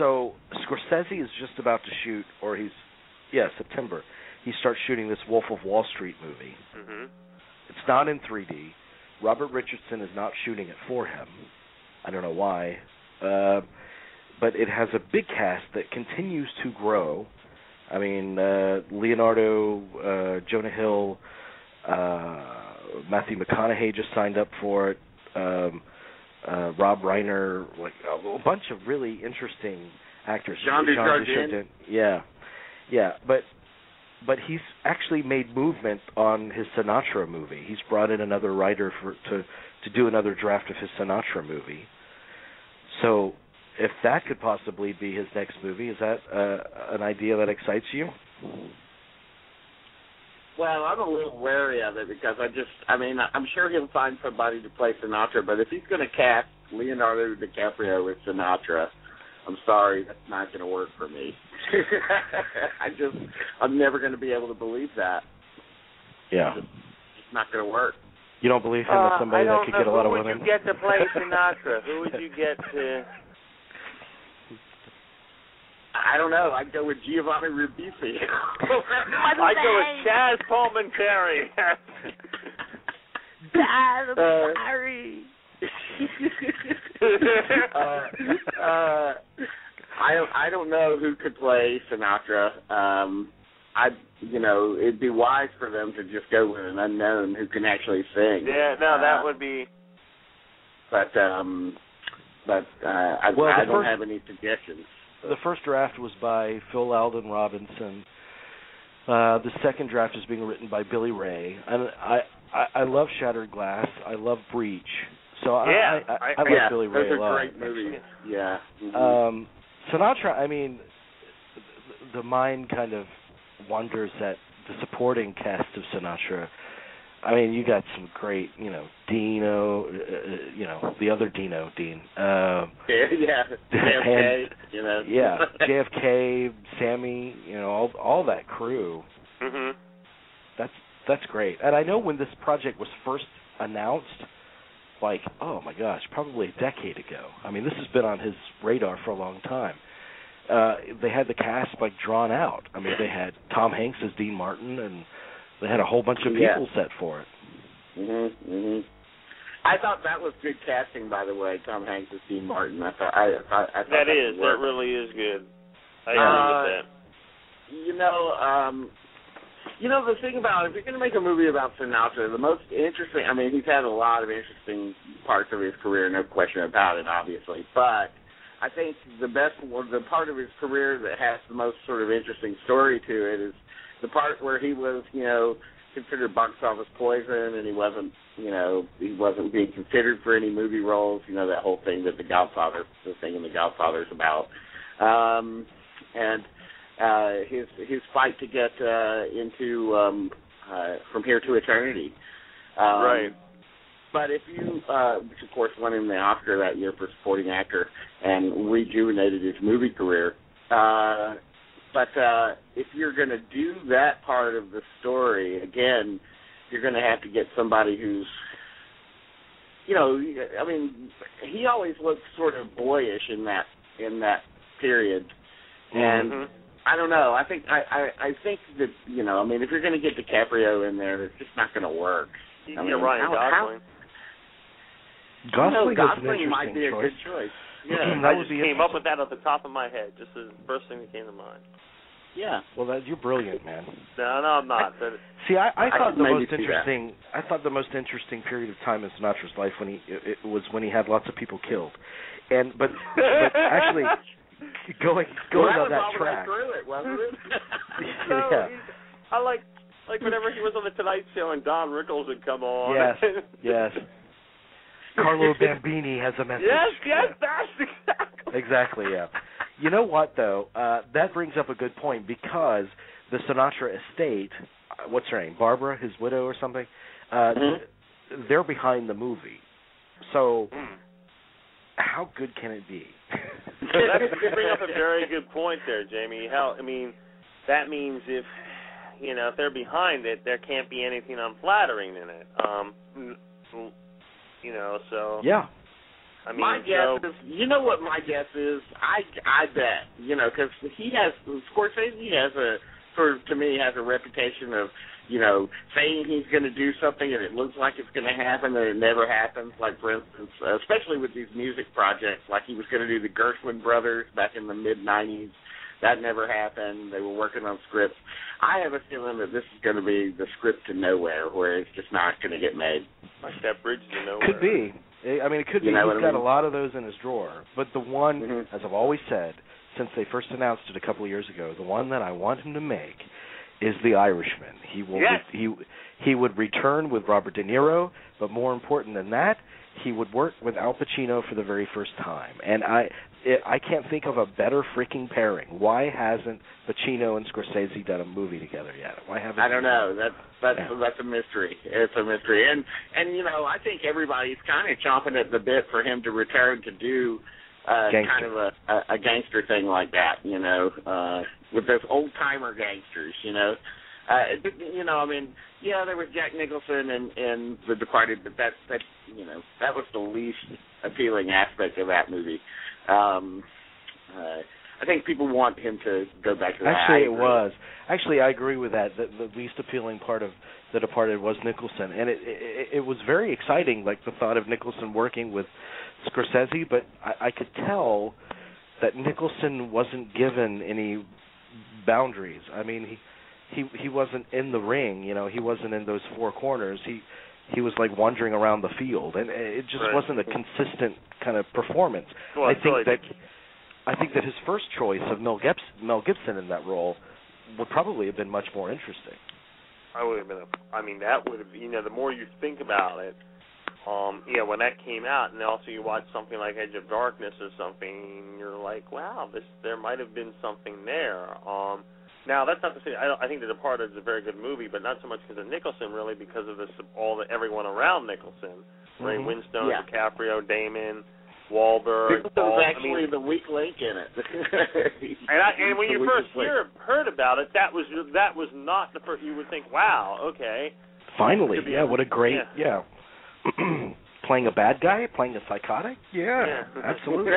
So Scorsese is just about to shoot, September. He starts shooting this Wolf of Wall Street movie. Mm-hmm. It's not in 3D. Robert Richardson is not shooting it for him. I don't know why. But it has a big cast that continues to grow. I mean, Leonardo, Jonah Hill, Matthew McConaughey just signed up for it. Rob Reiner, like a bunch of really interesting actors. Jean Dujardin. Yeah. But he's actually made movement on his Sinatra movie. He's brought in another writer to do another draft of his Sinatra movie. So if that could possibly be his next movie, is that an idea that excites you? Well, I'm a little wary of it because I'm sure he'll find somebody to play Sinatra, but if he's going to cast Leonardo DiCaprio with Sinatra, I'm sorry, that's not going to work for me. I'm never going to be able to believe that. Yeah. It's not going to work. You don't believe him as somebody that could get a lot of women? Who would you get to play Sinatra? Who would you get to... I don't know. I'd go with Giovanni Ribisi. I'd go with Chaz Palminteri. Harry. I don't know who could play Sinatra. It'd be wise for them to just go with an unknown who can actually sing. Yeah, no, that would be. But I don't have any suggestions. The first draft was by Phil Alden Robinson. The second draft is being written by Billy Ray. And I love Shattered Glass. I love Breach. So I like Billy Ray a lot. Those are great movies. Yeah. Mm-hmm. Sinatra, I mean, the mind kind of wonders at the supporting cast of Sinatra. I mean, you got some great, Dino, the other Dino, Dean. JFK, Yeah, JFK, Sammy, all that crew. Mm-hmm. That's great. And I know when this project was first announced, like, oh my gosh, probably a decade ago. I mean, this has been on his radar for a long time. They had the cast drawn out. I mean, they had Tom Hanks as Dean Martin, and they had a whole bunch of people set for it. Mm-hmm. I thought that was good casting, by the way. Tom Hanks as Dean Martin. I thought that really is good. I agree with that. The thing about if you're going to make a movie about Sinatra, the most interesting. I mean, he's had a lot of interesting parts of his career, no question about it, obviously. But I think the part of his career that has the most sort of interesting story to it is the part where he was, considered box office poison, and he wasn't being considered for any movie roles. that whole thing that the thing in The Godfather is about, and his fight to get into From Here to Eternity. Right. But if you, which of course won him the Oscar that year for supporting actor and rejuvenated his movie career. But if you're going to do that part of the story, again, you're going to have to get somebody who's, he always looked sort of boyish in that period, and I don't know. I think I think that if you're going to get DiCaprio in there, it's just not going to work. You're right, Gosling. Gosling might be a good choice. Yeah, I just came up with that off the top of my head, just the first thing that came to mind. Yeah. Well, you're brilliant, man. No, I'm not. See, I thought the most interesting. I thought the most interesting period of time in Sinatra's life it was when he had lots of people killed, but actually going on that track. It, wasn't it? Yeah. I like whenever he was on the Tonight Show and Don Rickles would come on. Yes. Carlo Bambini has a message. Yes, that's exactly, yeah. You know what, though? That brings up a good point because the Sinatra estate, what's her name, Barbara, his widow or something, they're behind the movie. So how good can it be? You bring up a very good point there, Jamie. That means if they're behind it, there can't be anything unflattering in it. So... Yeah. I mean, my guess is, you know what my guess is? I bet, because Scorsese has a reputation of, saying he's going to do something and it looks like it's going to happen and it never happens. Like, for instance, especially with these music projects, like he was going to do the Gershwin Brothers back in the mid-'90s. That never happened. They were working on scripts. I have a feeling that this is going to be the script to nowhere, where it's just not going to get made. Like that bridge to nowhere. Could be. I mean, it could be. He's got a lot of those in his drawer. But the one, as I've always said, since they first announced it a couple of years ago, the one that I want him to make is The Irishman. He would return with Robert De Niro, but more important than that, he would work with Al Pacino for the very first time. And I can't think of a better freaking pairing. Why hasn't Pacino and Scorsese done a movie together yet? Why haven't? I don't know. That's a mystery. It's a mystery. And I think everybody's kind of chomping at the bit for him to return to do kind of a gangster thing like that. With those old timer gangsters. There was Jack Nicholson in The Departed, but that was the least appealing aspect of that movie. I think people want him to go back to that. Actually, it was. Actually, I agree with that. The least appealing part of The Departed was Nicholson, and it was very exciting, like the thought of Nicholson working with Scorsese, but I could tell that Nicholson wasn't given any boundaries. I mean, he wasn't in the ring, he wasn't in those four corners. He was like wandering around the field, and it just wasn't a consistent kind of performance. Well, I think that his first choice of Mel Gibson in that role would probably have been much more interesting. That would have, the more you think about it, when that came out, and also you watch something like Edge of Darkness or something, you're like, wow, there might have been something there. Now, that's not to say I think The Departed is a very good movie, but not so much because of Nicholson, really, because of everyone around Nicholson. Ray Winstone, DiCaprio, Damon, Wahlberg. Nicholson was actually the weak link in it. and when you first heard about it, that was not the first. You would think, wow, okay. Finally, what a great, playing a bad guy, playing a psychotic? Yeah. Absolutely.